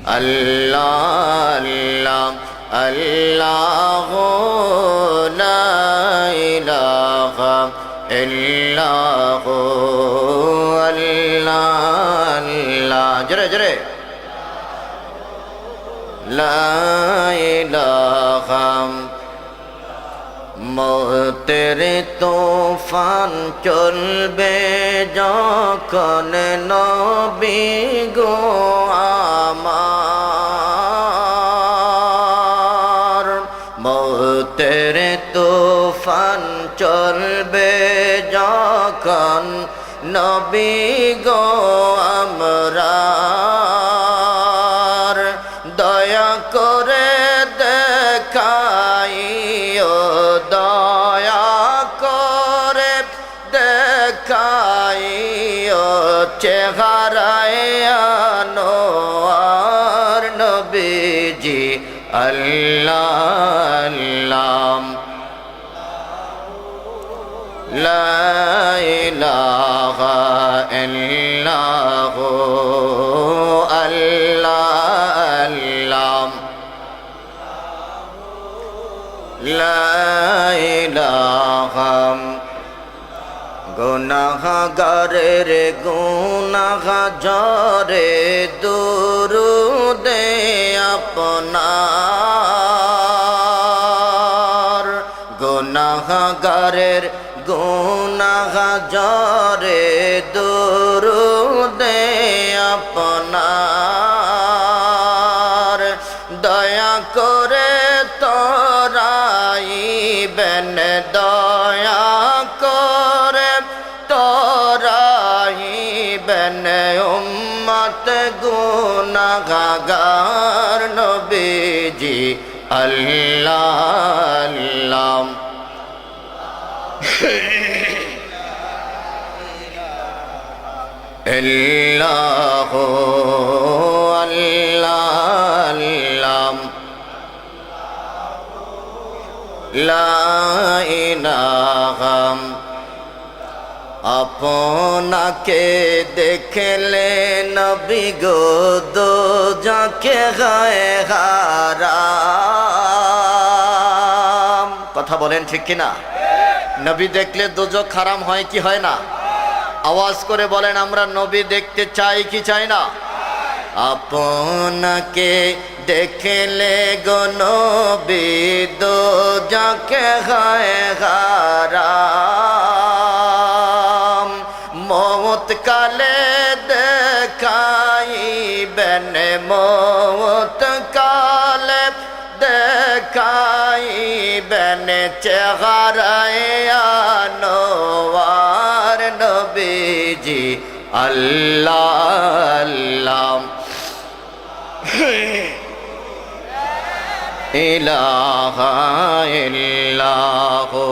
আল্লাহ আল্লাহ আল্লাহু লা ইলাহা ইল্লাহু আল্লাহ আল্লাহ জোরে জোরে লা ইলাহা মতের তুফান চলবে যখন নবী গো আমার মতের তুফান চলবে যখন নবী গো আমরার দয়া করে দেখাইও দয়া করে দেখাইও চেহারায় আনোয়ার নবীজি আল্লাহ আল্লাহ লা ইলাহা ইল্লাহু আল্লাহ আল্লাহ লা ইলাহা গুনাহগারের গুনাহগারে দুরুদে আপনার গুনাহগারের গুনাহগারে দুরুদে আপনার দয়া করে তোরাইবেন দয়া করে তোরাইবেন উম্মত গুনাহগার নবীজি আল্লাহ আল্লাহ ইল্লাহু আল্লাহ আল্লাহ লা ইলাহা আপনাকে দেখলে নবী গো দোজাকে গায়ে হারাম কথা বলেন ঠিক কিনা নবী দেখলে দোজখ হারাম হয় কি হয় না আওয়াজ করে বলেন আমরা নবী দেখতে চাই কি চাই না আপনাকে দেখলে গো নবী দোজাকে গায়ে হারাম মওত কালে দেখাইবেন মওত কালে দেখাইবেন চেহারায় আনোয়ার নবীজি আল্লাহ আল্লাহ ইলাহা ইল্লাহু